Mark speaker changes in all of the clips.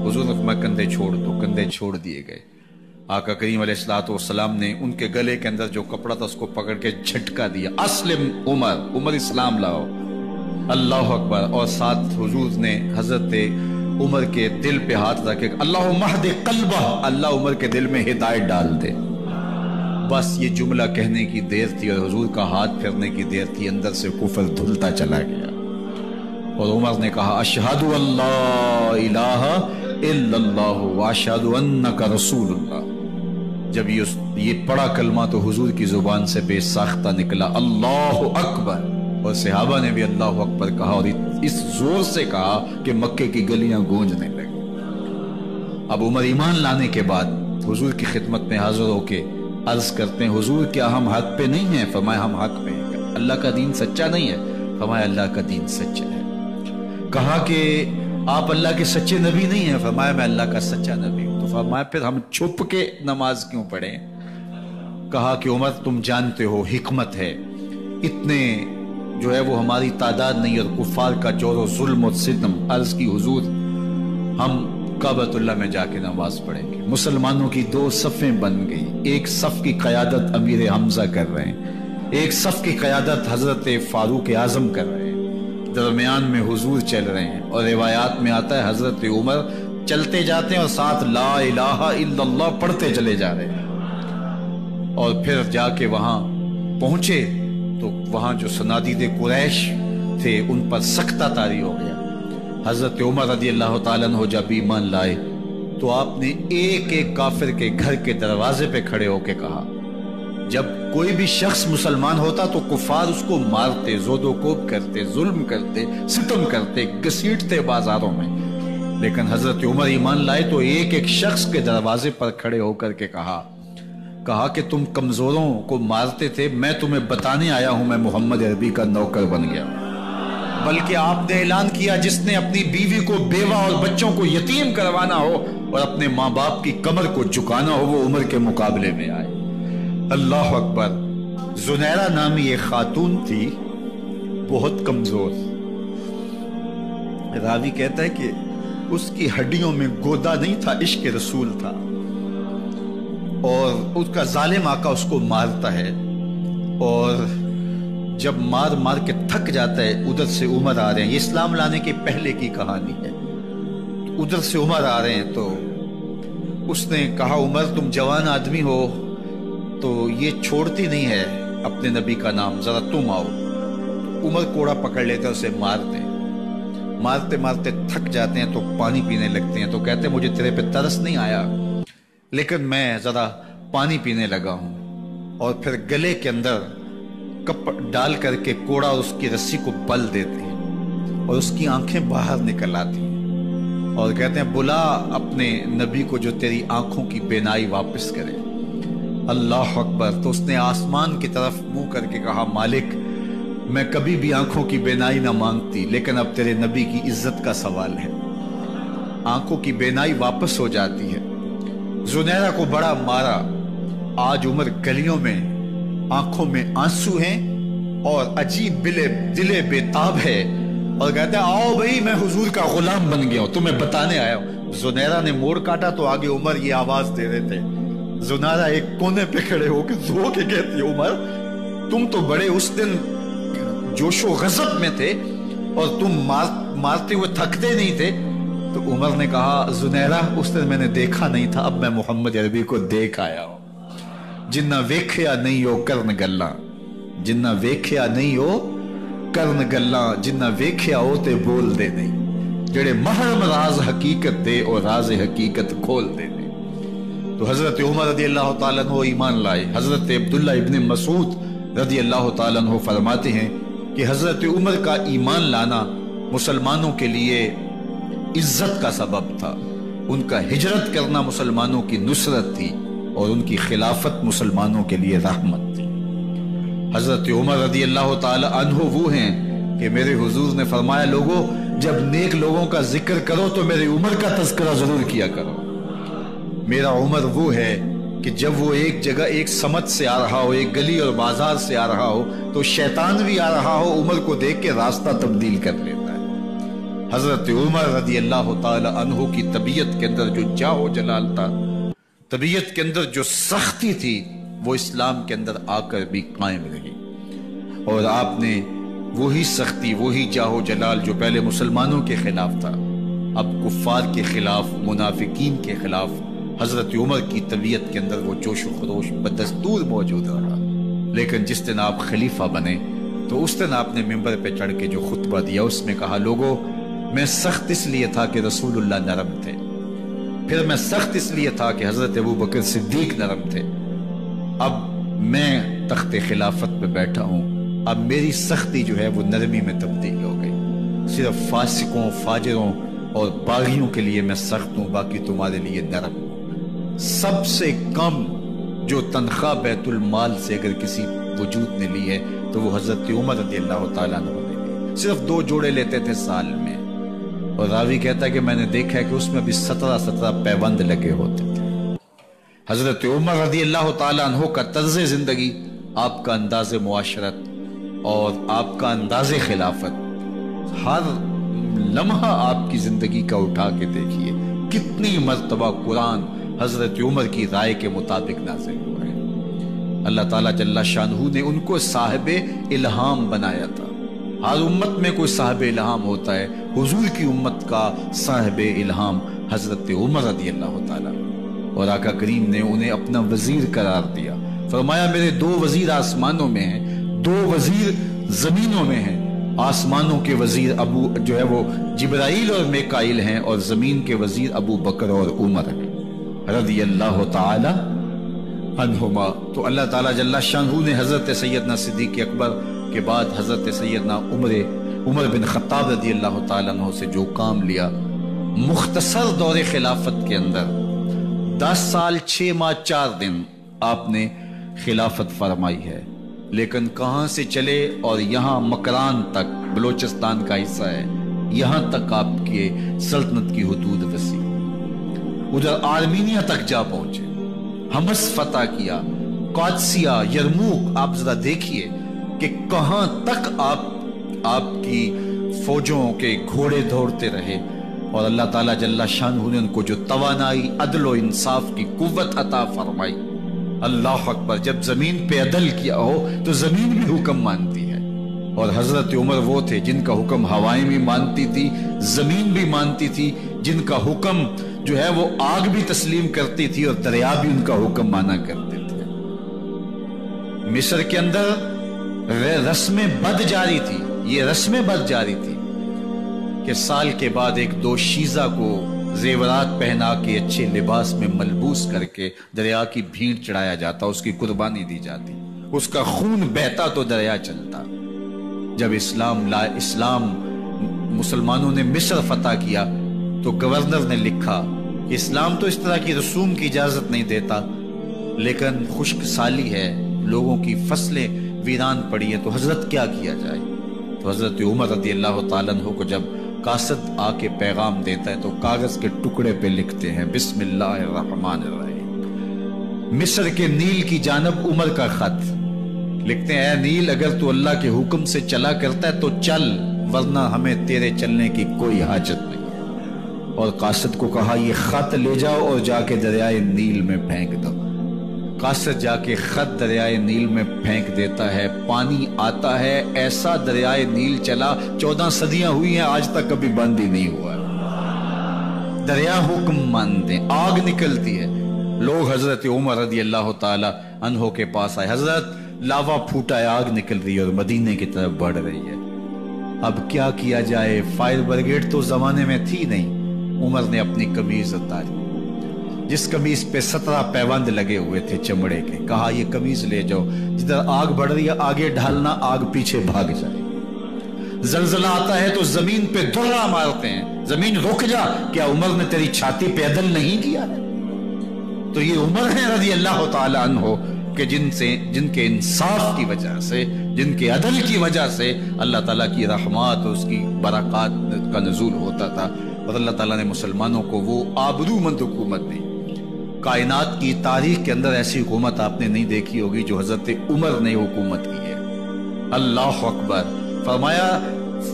Speaker 1: حضور نے فرمایا کندھے چھوڑ دو، کندھے چھوڑ دیے گئے۔ آقا کریم علیہ السلام نے ان کے گلے کے اندر جو کپڑا تھا اس کو پکڑ کے جھٹکا دیا، اسلم عمر، عمر اسلام لاؤ، اللہ اکبر۔ اور ساتھ حضور نے حضرت عمر کے دل پہ ہاتھ رکھے، اللہم اہد قلبہ، اللہ عمر کے دل میں ہدایت ڈال دے۔ بس یہ جملہ کہنے کی دیر تھی اور حضور کا ہاتھ پھرنے کی دیر تھی، اندر سے کفر دھلتا چلا گیا۔ اور عمر نے کہا اشہد ان لا الہ الا اللہ واشہد انک رسول اللہ۔ جب یہ پڑا کلمہ تو حضور کی زبان سے بے ساختہ نکلا، اللہ اکبر، اور صحابہ نے بھی اللہ اکبر کہا، اور اس زور سے کہا کہ مکے کی گلیاں گونجنے لگی۔ اب عمر ایمان لانے کے بعد حضور کی خدمت میں حاضر ہو کے عرض کرتے ہیں، حضور کیا ہم حق پہ نہیں ہیں؟ فرمایا ہم حق پہ ہیں۔ اللہ کا دین سچا نہیں ہے؟ فرمایا اللہ کا دین سچا ہے۔ کہا کہ آپ اللہ کے سچے نبی نہیں ہیں؟ فرمایا میں اللہ کا سچا نبی ہوں۔ تو فرمایا پھر ہم چھپ کے نماز کیوں پڑھیں؟ کہا کہ عمر تم جانتے ہو حکمت ہے، اتنے جو ہے وہ ہماری تعداد نہیں، اور کفار کا جور و ظلم و ستم۔ عرض کی حضور ہم کعبۃ اللہ میں جا کے نماز پڑھیں گے۔ مسلمانوں کی دو صفیں بن گئی، ایک صف کی قیادت امیر حمزہ کر رہے ہیں، ایک صف کی قیادت حضرت فاروق اعظم کر رہے ہیں، درمیان میں حضور چل رہے ہیں، اور روایات میں آتا ہے حضرت عمر چلتے جاتے ہیں اور ساتھ لا الہ الا اللہ پڑھتے چلے جا رہے ہیں۔ اور پھر جا کے وہاں پہنچے تو وہاں جو صنادید قریش تھے ان پر سکتہ طاری ہو گیا۔ حضرت عمر رضی اللہ تعالیٰ عنہ جب ایمان لائے تو آپ نے ایک ایک کافر کے گھر کے دروازے پہ کھڑے ہو کے کہا، جب کوئی بھی شخص مسلمان ہوتا تو کفار اس کو مارتے، زود و کوب کرتے، ظلم کرتے، ستم کرتے، گھسیٹتے بازاروں میں، لیکن حضرت عمر ایمان لائے تو ایک ایک شخص کے دروازے پر کھڑے ہو کر کے کہا کہ تم کمزوروں کو مارتے تھے، میں تمہیں بتانے آیا ہوں میں محمد عربی کا نوکر بن گیا۔ بلکہ آپ نے اعلان کیا جس نے اپنی بیوی کو بیوہ اور بچوں کو یتیم کروانا ہو اور اپنے ماں باپ کی کمر کو جھکانا ہو وہ عمر کے مقابلے میں آئے۔ اللہ اکبر۔ زنیرہ نامی ایک خاتون تھی، بہت کمزور، راوی کہتا ہے کہ اس کی ہڈیوں میں گودا نہیں تھا، عشق رسول تھا، اور اس کا ظالم آقا اس کو مارتا ہے، اور جب مار مار کے تھک جاتا ہے ادھر سے عمر آ رہے ہیں، یہ اسلام لانے کے پہلے کی کہانی ہے، ادھر سے عمر آ رہے ہیں تو اس نے کہا عمر تم جوان آدمی ہو تو یہ چھوڑتی نہیں ہے اپنے نبی کا نام، ذرا تم آؤ۔ عمر کوڑا پکڑ لیتے ہیں، اسے مارتے ہیں، مارتے مارتے تھک جاتے ہیں تو پانی پینے لگتے ہیں، تو کہتے ہیں مجھے تیرے پہ ترس نہیں آیا لیکن میں ذرا پانی پینے لگا ہوں، اور پھر گلے کے اندر کپ ڈال کر کے کوڑا اس کی رسی کو بل دیتے ہیں اور اس کی آنکھیں باہر نکل آتی ہیں، اور کہتے ہیں بلا اپنے نبی کو جو تیری آنکھوں کی بینائی واپس کرے۔ اللہ اکبر۔ تو اس نے آسمان کی طرف منہ کر کے کہا مالک میں کبھی بھی آنکھوں کی بینائی نہ مانگتی، لیکن اب تیرے نبی کی عزت کا سوال ہے۔ آنکھوں کی بینائی واپس ہو جاتی ہے۔ زنیرہ کو بڑا مارا، آج عمر گلیوں میں آنکھوں میں آنسو ہیں اور عجیب دلے بےتاب ہے، اور کہتے ہیں آؤ بھئی میں حضور کا غلام بن گیا ہوں، تمہیں بتانے آیا ہوں۔ زنیرہ نے موڑ کاٹا تو آگے عمر یہ آواز دے رہے تھے۔ زنیرہ ایک کونے پہ کھڑے ہو کے رو کے کہتی عمر تم تو بڑے اس دن جوش و غضب میں تھے اور تم مارتے ہوئے تھکتے نہیں تھے۔ تو عمر نے کہا زنیرہ اس دن میں نے دیکھا نہیں تھا، اب میں محمد عربی کو دیکھ آیا ہوں۔ جنہ ویکھیا نہیں ہو کرن گلاں، جنہ ویکھیا نہیں ہو کرن گلاں، جنہ ویکھیا ہو تے بول دے نہیں، جڑے محرم راز حقیقت دے اور راز حقیقت کھول دے نہیں۔ تو حضرت عمر رضی اللہ تعالیٰ عنہ ایمان لائے۔ حضرت عبداللہ ابن مسعود رضی اللہ تعالیٰ عنہ فرماتے ہیں کہ حضرت عمر کا ایمان لانا مسلمانوں کے لیے عزت کا سبب تھا، ان کا ہجرت کرنا مسلمانوں کی نصرت تھی، اور ان کی خلافت مسلمانوں کے لیے رحمت تھی۔ حضرت عمر رضی اللہ تعالی عنہ وہ ہیں کہ میرے حضور نے فرمایا لوگوں جب نیک لوگوں کا ذکر کرو تو میرے عمر کا تذکرہ ضرور کیا کرو۔ میرا عمر وہ ہے کہ جب وہ ایک جگہ ایک سمت سے آ رہا ہو، ایک گلی اور بازار سے آ رہا ہو تو شیطان بھی آ رہا ہو، عمر کو دیکھ کے راستہ تبدیل کر لیتا ہے۔ حضرت عمر رضی اللہ تعالی عنہ کی طبیعت کے اندر جو جاہ و جلال تھا، طبیعت کے اندر جو سختی تھی، وہ اسلام کے اندر آ کر بھی قائم رہی۔ اور آپ نے وہی سختی، وہی جاہ و جلال جو پہلے مسلمانوں کے خلاف تھا، اب کفار کے خلاف، منافقین کے خلاف حضرت عمر کی طبیعت کے اندر وہ جوش و خروش بدستور موجود رہا۔ لیکن جس دن آپ خلیفہ بنے تو اس دن آپ نے ممبر پہ چڑھ کے جو خطبہ دیا، اس میں کہا، لوگوں، میں سخت اس لیے تھا کہ رسول اللہ نرم تھے، پھر میں سخت اس لیے تھا کہ حضرت ابوبکر صدیق نرم تھے، اب میں تخت خلافت پہ بیٹھا ہوں، اب میری سختی جو ہے وہ نرمی میں تبدیل ہو گئی، صرف فاسقوں، فاجروں اور باغیوں کے لیے میں سخت ہوں، باقی تمہارے لیے نرم ہوں۔ سب سے کم جو تنخواہ بیت المال سے اگر کسی وجود نے لی ہے تو وہ حضرت عمر رضی اللہ تعالیٰ عنہ نے لی، صرف 2 جوڑے لیتے تھے سال میں، اور راوی کہتا ہے کہ میں نے دیکھا ہے کہ اس میں بھی 17 پیوند لگے ہوتے تھے۔ حضرت عمر رضی اللہ تعالیٰ عنہ کا طرز زندگی، آپ کا انداز معاشرت اور آپ کا انداز خلافت، ہر لمحہ آپ کی زندگی کا اٹھا کے دیکھیے کتنی مرتبہ قرآن حضرت عمر کی رائے کے مطابق نازل ہوا ہے۔ اللہ تعالیٰ جل شانہ نے ان کو صاحب الہام بنایا تھا۔ ہر امت میں کوئی صاحب الہام ہوتا ہے، حضور کی امت کا صاحب الہام حضرت عمر رضی اللہ تعالیٰ، اور آقا کریم نے انہیں اپنا وزیر قرار دیا۔ فرمایا، میرے 2 وزیر آسمانوں میں ہیں، 2 وزیر زمینوں میں ہیں۔ آسمانوں کے وزیر ابو جو ہے وہ جبرائیل اور میکائیل ہیں، اور زمین کے وزیر ابو بکر اور عمر ہیں رضی اللہ تعالی عنہما۔ تو اللہ تعالیٰ جل شانہ نے حضرت سیدنا صدیق اکبر کے بعد حضرت سیدنا عمر بن خطاب رضی اللہ تعالیٰ عنہ سے جو کام لیا، مختصر دور خلافت کے اندر 10 سال 6 ماہ 4 دن آپ نے خلافت فرمائی ہے، لیکن کہاں سے چلے اور یہاں مکران تک، بلوچستان کا حصہ ہے، یہاں تک آپ کے سلطنت کی حدود وسیع، ادھر آرمینیا تک جا پہنچے، حمص فتح کیا، قادسیہ، یرموک۔ آپ ذرا دیکھیے کہ کہاں تک آپ کی فوجوں کے گھوڑے دوڑتے رہے، اور اللہ تعالیٰ جل شانہ نے ان کو جو توانائی، عدل و انصاف کی قوت عطا فرمائی۔ اللہ اکبر، جب زمین پہ عدل کیا ہو تو زمین بھی حکم مانتی ہے، اور حضرت عمر وہ تھے جن کا حکم ہوائیں بھی مانتی تھی، زمین بھی مانتی تھی، جن کا حکم جو ہے وہ آگ بھی تسلیم کرتی تھی اور دریا بھی ان کا حکم مانا کرتے تھے۔ مصر کے اندر رسم بد جاری تھی، یہ رسم بد جاری تھی کہ سال کے بعد ایک دوشیزہ کو زیورات پہنا کے اچھے لباس میں ملبوس کر کے دریا کی بھینٹ چڑھایا جاتا، اس کی قربانی دی جاتی، اس کا خون بہتا تو دریا چلتا۔ جب اسلام مسلمانوں نے مصر فتح کیا تو گورنر نے لکھا کہ اسلام تو اس طرح کی رسوم کی اجازت نہیں دیتا، لیکن خشک سالی ہے، لوگوں کی فصلیں ویران پڑی ہے، تو حضرت کیا کیا جائے؟ تو حضرت عمر رضی اللہ تعالیٰ عنہ کو جب قاصد آ کے پیغام دیتا ہے تو کاغذ کے ٹکڑے پہ لکھتے ہیں، بسم اللہ الرحمن الرحیم، مصر کے نیل کی جانب عمر کا خط، لکھتے ہیں، اے نیل، اگر تو اللہ کے حکم سے چلا کرتا ہے تو چل، ورنہ ہمیں تیرے چلنے کی کوئی حاجت نہیں۔ اور قاصد کو کہا، یہ خط لے جاؤ اور جا کے دریائے نیل میں پھینک دو۔ قاصد جا کے خط دریائے نیل میں پھینک دیتا ہے، پانی آتا ہے، ایسا دریائے نیل چلا، 14 صدیاں ہوئی ہیں، آج تک کبھی بند ہی نہیں ہوا۔ دریا حکم مانتے، آگ نکلتی ہے۔ لوگ حضرت عمر رضی اللہ تعالی عنہ کے پاس آئے، حضرت لاوا پھوٹا ہے، آگ نکل رہی ہے اور مدینے کی طرف بڑھ رہی ہے، اب کیا کیا جائے؟ فائر بریگیڈ تو زمانے میں تھی نہیں۔ عمر نے اپنی قمیض اتاری، جس قمیض پہ 17 پیوند لگے ہوئے تھے چمڑے کے، کہا یہ قمیض لے جاؤ، جدھر آگ بڑھ رہی ہے آگے ڈھالنا، آگ پیچھے بھاگ جائے۔ زلزلہ آتا ہے تو زمین پہ دھڑا مارتے ہیں، زمین رک جا، کیا عمر نے تیری چھاتی پہ عدل نہیں کیا ہے؟ تو یہ عمر ہے رضی اللہ تعالی عنہ کہ جن کے انصاف کی وجہ سے، جن کے عدل کی وجہ سے اللہ تعالیٰ کی رحمات اور اس کی برکات کا نزول ہوتا تھا، اور اللہ تعالیٰ نے مسلمانوں کو وہ آبرومند حکومت دی۔ کائنات کی تاریخ کے اندر ایسی حکومت آپ نے نہیں دیکھی ہوگی جو حضرت عمر نے حکومت کی ہے۔ اللہ اکبر۔ فرمایا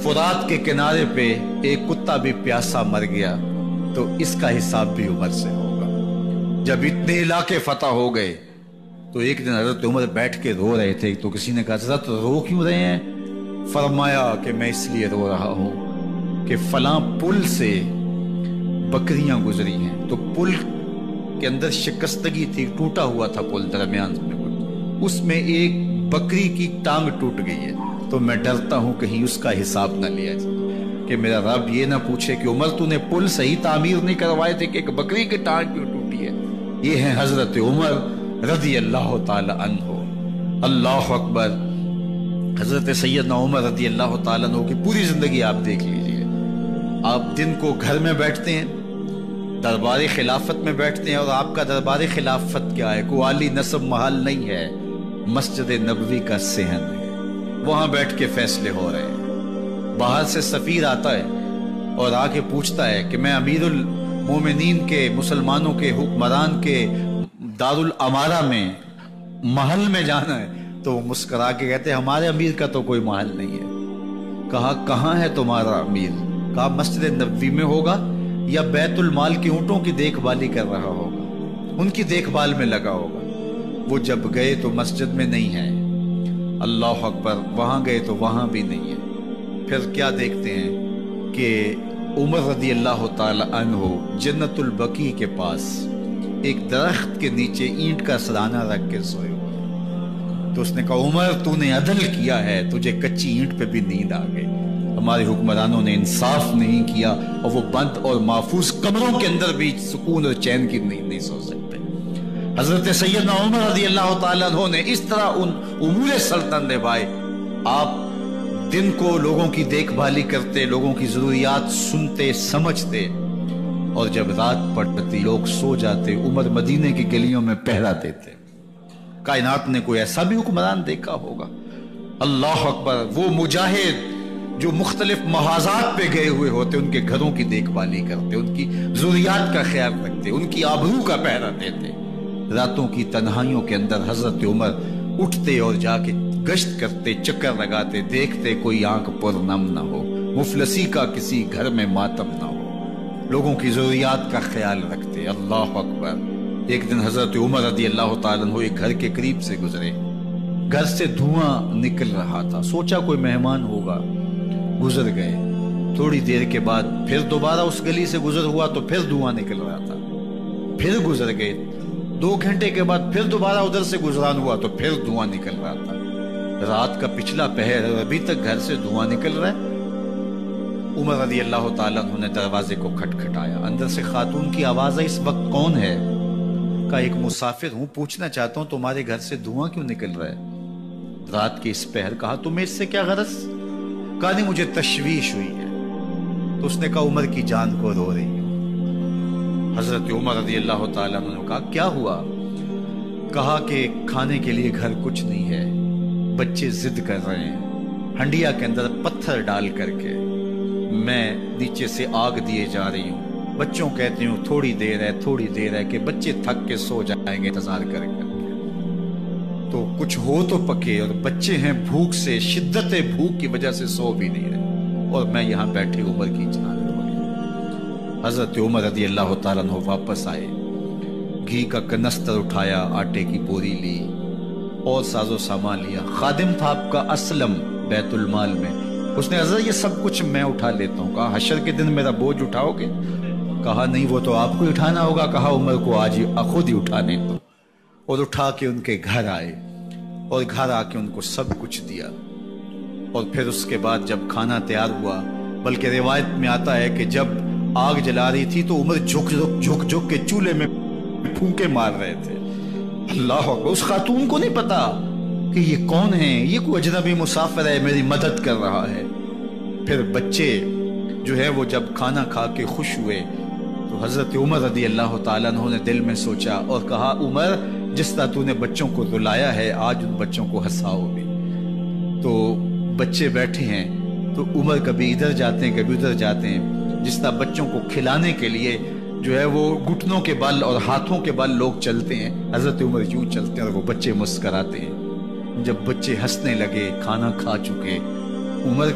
Speaker 1: فرات کے کنارے پہ ایک کتا بھی پیاسا مر گیا تو اس کا حساب بھی عمر سے ہوگا۔ جب اتنے علاقے فتح ہو گئے تو ایک دن حضرت عمر بیٹھ کے رو رہے تھے، تو کسی نے کہا حضرت رو کیوں رہے ہیں؟ فرمایا کہ میں اس لیے رو رہا ہوں کہ فلاں پل سے بکریاں گزری ہیں، تو پل کے اندر شکستگی تھی، ٹوٹا ہوا تھا پل درمیان میں کچھ، اس میں ایک بکری کی ٹانگ ٹوٹ گئی ہے، تو میں ڈرتا ہوں کہیں اس کا حساب نہ لیا جائے کہ میرا رب یہ نہ پوچھے کہ عمر تو نے پل صحیح تعمیر نہیں کروائے تھے کہ ایک بکری کی ٹانگ کیوں ٹوٹی ہے۔ یہ ہیں حضرت عمر رضی اللہ تعالی عنہ۔ اللہ اکبر۔ حضرت سیدنا عمر رضی اللہ تعالیٰ عنہ کی پوری زندگی آپ دیکھ لیجئے۔ آپ دن کو گھر میں بیٹھتے ہیں، دربار خلافت میں بیٹھتے ہیں، اور آپ کا دربار خلافت کیا ہے؟ کوئی عالی نصب محل نہیں ہے، مسجد نبوی کا صحن ہے، وہاں بیٹھ کے فیصلے ہو رہے ہیں۔ باہر سے سفیر آتا ہے اور آ کے پوچھتا ہے کہ میں امیر المومنین کے، مسلمانوں کے حکمران کے دارالامارہ میں محل میں جانا ہے، تو وہ مسکرا کے کہتے ہیں ہمارے امیر کا تو کوئی محل نہیں ہے۔ کہا کہاں ہے تمہارا امیر؟ کہا مسجد نبوی میں ہوگا یا بیت المال کی اونٹوں کی دیکھ بھالی کر رہا ہوگا، ان کی دیکھ بھال میں لگا ہوگا۔ وہ جب گئے تو مسجد میں نہیں ہے، اللہ اکبر، وہاں گئے تو وہاں بھی نہیں ہے۔ پھر کیا دیکھتے ہیں کہ عمر رضی اللہ تعالی عنہ جنت البقیع کے پاس ایک درخت کے نیچے اینٹ کا سرانہ رکھ کے سوئے ہوئے۔ تو اس نے کہا عمر تو نے عدل کیا ہے، تجھے کچی اینٹ پہ بھی نیند آ گئی۔ ہمارے حکمرانوں نے انصاف نہیں کیا، اور وہ بند اور محفوظ کمروں کے اندر بھی سکون اور چین کی نیند نہیں سو سکتے۔ حضرت سیدنا عمر رضی اللہ تعالیٰ عنہ نے اس طرح ان امور سلطنت نبھائے۔ آپ دن کو لوگوں کی دیکھ بھالی کرتے، لوگوں کی ضروریات سنتے سمجھتے، اور جب رات پڑتی لوگ سو جاتے، عمر مدینے کی گلیوں میں پہرا دیتے۔ کائنات نے کوئی ایسا بھی حکمران دیکھا ہوگا؟ اللہ اکبر۔ وہ مجاہد جو مختلف محاذات پہ گئے ہوئے ہوتے، ان کے گھروں کی دیکھ بھالی کرتے، ان کی ضروریات کا خیال رکھتے، ان کی آبرو کا پہرا دیتے۔ راتوں کی تنہائیوں کے اندر حضرت عمر اٹھتے اور جا کے گشت کرتے، چکر لگاتے، دیکھتے کوئی آنکھ پر نم نہ ہو، مفلسی کا کسی گھر میں ماتم نہ ہو، لوگوں کی ضروریات کا خیال رکھتے۔ اللہ اکبر۔ ایک دن حضرت عمر رضی اللہ تعالیٰ عنہ ایک گھر کے قریب سے گزرے، گھر سے دھواں نکل رہا تھا، سوچا کوئی مہمان ہوگا، گزر گئے۔ تھوڑی دیر کے بعد پھر دوبارہ اس گلی سے گزر ہوا تو پھر دھواں نکل رہا تھا، پھر گزر گئے۔ 2 گھنٹے کے بعد پھر دوبارہ ادھر سے گزران ہوا تو پھر دھواں نکل رہا تھا۔ رات کا پچھلا پہر ہے، ابھی تک گھر سے دھواں نکل رہا ہے۔ عمر رضی اللہ تعالیٰ عنہ نے دروازے کو کھٹکھٹایا، اندر سے خاتون کی آواز آئی، اس وقت کون ہے؟ کہا ایک مسافر ہوں، پوچھنا چاہتا ہوں تمہارے گھر سے دھواں کیوں نکل رہا ہے رات کے اس پہر؟ کہا تمہیں اس سے کیا غرض؟ کہا نہیں مجھے تشویش ہوئی ہے۔ تو اس نے کہا عمر کی جان کو رو رہی ہوں۔ حضرت عمر رضی اللہ تعالیٰ عنہ نے کہا کیا ہوا؟ کہا کہ کھانے کے لیے گھر کچھ نہیں ہے، بچے ضد کر رہے ہیں، ہنڈیا کے اندر پتھر ڈال کر کے میں نیچے سے آگ دیے جا رہی ہوں، بچوں کہتی ہوں تھوڑی دیر ہے تھوڑی دیر ہے، کہ بچے تھک کے سو جائیں گے انتظار کر کے، تو کچھ ہو تو پکے، اور بچے ہیں بھوک سے، شدت بھوک کی وجہ سے سو بھی نہیں رہے، اور میں یہاں بیٹھے عمر کی جان رو رہی۔ حضرت عمر رضی اللہ تعالیٰ عنہ واپس آئے، گھی کا کنستر اٹھایا، آٹے کی بوری لی اور ساز و سامان لیا۔ خادم تھا آپ کا اسلم بیت المال میں، اس نے حضرت یہ سب کچھ میں اٹھا لیتا ہوں۔ کہا حشر کے دن میرا بوجھ اٹھاؤ گے؟ کہا نہیں وہ تو آپ کو اٹھانا ہوگا۔ کہا عمر کو آج خود ہی اٹھانے دو، اور اٹھا کے ان کے گھر آئے، اور گھر آ کے ان کو سب کچھ دیا۔ اور پھر اس کے بعد جب کھانا تیار ہوا، بلکہ روایت میں آتا ہے کہ جب آگ جلا رہی تھی تو عمر جھک کے چولہے میں پھونکے مار رہے تھے۔ اللہ اکبر۔ اس خاتون کو نہیں پتا کہ یہ کون ہے، یہ کوئی اجنبی مسافر ہے، میری مدد کر رہا ہے۔ پھر بچے جو ہے وہ جب کھانا کھا کے خوش ہوئے تو حضرت عمر رضی اللہ تعالیٰ عنہ نے دل میں سوچا اور کہا عمر جس طرح تو نے بچوں کو رلایا ہے آج ان بچوں کو ہنساؤ بھی۔ تو بچے بیٹھے ہیں تو عمر کبھی ادھر جاتے ہیں کبھی ادھر جاتے ہیں، جس طرح بچوں کو کھلانے کے لیے جو ہے وہ گھٹنوں کے بل اور ہاتھوں کے بل لوگ چلتے ہیں، حضرت عمر یوں چلتے ہیں اور وہ بچے مسکراتے ہیں۔ جب بچے ہنسنے لگے، کھانا کھا چکے، عمر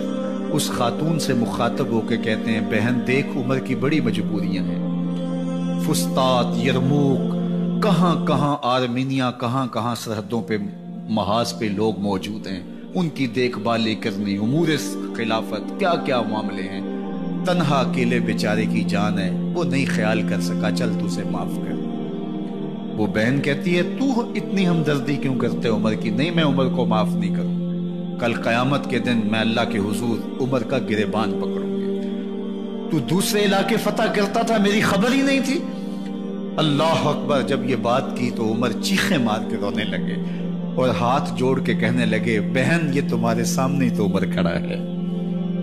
Speaker 1: اس خاتون سے مخاطب ہو کے کہتے ہیں بہن دیکھ عمر کی بڑی مجبوریاں ہیں، فسطاط، یرموک، کہاں کہاں آرمینیا، کہاں کہاں سرحدوں پہ محاذ پہ لوگ موجود ہیں، ان کی دیکھ بھال کرنی، امور خلافت، کیا کیا معاملے ہیں، تنہا اکیلے بیچارے کی جان ہے، وہ نہیں خیال کر سکا، چل تو اسے معاف کر۔ وہ بہن کہتی ہے تو اتنی ہمدردی کیوں کرتے عمر کی؟ نہیں، میں عمر کو معاف نہیں کروں، کل قیامت کے دن میں اللہ کے حضور عمر کا گریبان پکڑوں گی۔ تو دوسرے علاقے فتح کرتا تھا، میری خبر ہی نہیں تھی؟ اللہ اکبر۔ جب یہ بات کی تو عمر چیخیں مار کے رونے لگے اور ہاتھ جوڑ کے کہنے لگے بہن یہ تمہارے سامنے ہی تو عمر کھڑا ہے،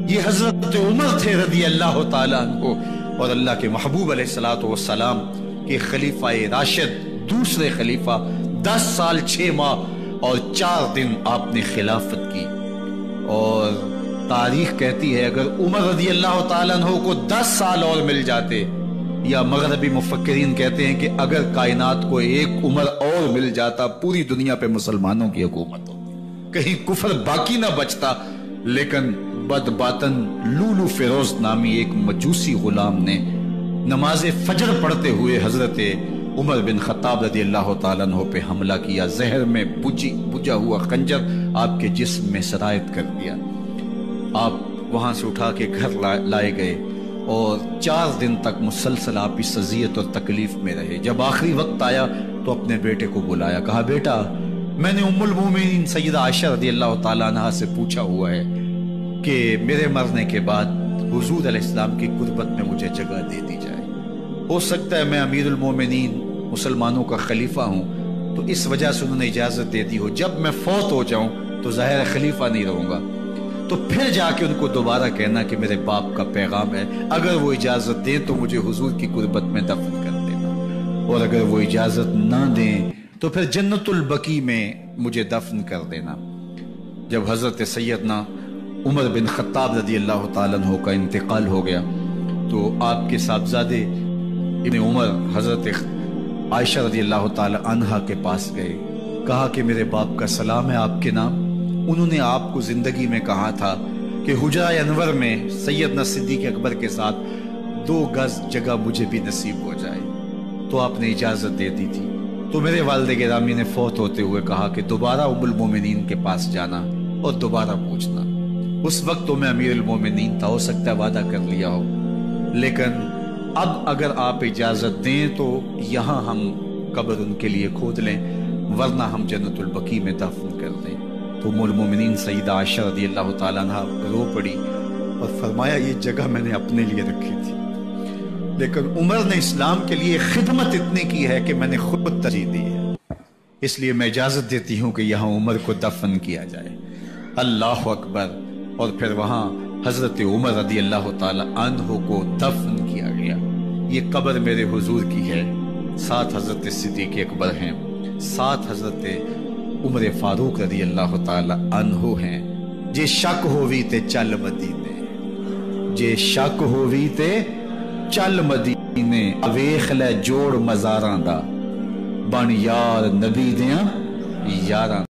Speaker 1: یہ حضرت عمر تھے رضی اللہ تعالیٰ عنہ، اور اللہ کے محبوب علیہ الصلوۃ والسلام کے خلیفہ راشد، دوسرے خلیفہ، 10 سال 6 ماہ اور 4 دن آپ نے خلافت کی۔ اور تاریخ کہتی ہے اگر عمر رضی اللہ تعالیٰ عنہ کو 10 سال اور مل جاتے، یا مغربی مفکرین کہتے ہیں کہ اگر کائنات کو ایک عمر اور مل جاتا، پوری دنیا پہ مسلمانوں کی حکومت ہوتی، کہیں کفر باقی نہ بچتا۔ لیکن بد باطن لولو فیروز نامی ایک مجوسی غلام نے نماز فجر پڑھتے ہوئے حضرت عمر بن خطاب رضی اللہ تعالیٰ عنہ پہ حملہ کیا، زہر میں بجھا ہوا خنجر آپ کے جسم میں سرایت کر دیا۔ آپ وہاں سے اٹھا کے گھر لائے گئے اور 4 دن تک مسلسل آپ اس اذیت اور تکلیف میں رہے۔ جب آخری وقت آیا تو اپنے بیٹے کو بلایا، کہا بیٹا میں نے ام المومنین سیدہ عائشہ رضی اللہ تعالیٰ عنہ سے پوچھا ہوا ہے کہ میرے مرنے کے بعد حضور علیہ السلام کی قربت میں مجھے جگہ دے دی جائے، ہو سکتا ہے میں امیر المومنین مسلمانوں کا خلیفہ ہوں تو اس وجہ سے انہوں نے اجازت دے دی ہو، جب میں فوت ہو جاؤں تو ظاہر خلیفہ نہیں رہوں گا، تو پھر جا کے ان کو دوبارہ کہنا کہ میرے باپ کا پیغام ہے، اگر وہ اجازت دیں تو مجھے حضور کی قربت میں دفن کر دینا، اور اگر وہ اجازت نہ دیں تو پھر جنت البقیع میں مجھے دفن کر دینا۔ جب حضرت سیدنا عمر بن خطاب رضی اللہ تعالیٰ عنہ کا انتقال ہو گیا تو آپ کے صاحبزادے ابن عمر حضرت عائشہ رضی اللہ تعالیٰ عنہا کے پاس گئے، کہا کہ میرے باپ کا سلام ہے آپ کے نام، انہوں نے آپ کو زندگی میں کہا تھا کہ حجرہ انور میں سیدنا صدیق اکبر کے ساتھ 2 گز جگہ مجھے بھی نصیب ہو جائے، تو آپ نے اجازت دے دی تھی۔ تو میرے والد گرامی نے فوت ہوتے ہوئے کہا کہ دوبارہ ام المومنین کے پاس جانا اور دوبارہ پوچھنا۔ اس وقت تو میں امیر المومنین تھا، ہو سکتا ہے وعدہ کر لیا ہو، لیکن اب اگر آپ اجازت دیں تو یہاں ہم قبر ان کے لیے کھود لیں، ورنہ ہم جنت البقیع میں دفن کر دیں۔ تو ام المومنین سیدہ عائشہ رضی اللہ تعالیٰ عنہ رو پڑی اور فرمایا یہ جگہ میں نے اپنے لیے رکھی تھی، لیکن عمر نے اسلام کے لیے خدمت اتنی کی ہے کہ میں نے خود ترجیح دی ہے، اس لیے میں اجازت دیتی ہوں کہ یہاں عمر کو دفن کیا جائے۔ اللہ اکبر۔ اور پھر وہاں حضرت عمر رضی اللہ تعالی عنہ کو دفن کیا گیا۔ یہ قبر میرے حضور کی ہے، 7 حضرت صدیق اکبر ہیں، 7 حضرت عمر فاروق رضی اللہ تعالی عنہ ہیں۔ جے شک ہووی تے چل مدینے، جے شک ہووی تے چل مدینے، ویکھ لے جوڑ مزاراں دا، بن یار نبی دیاں یاراں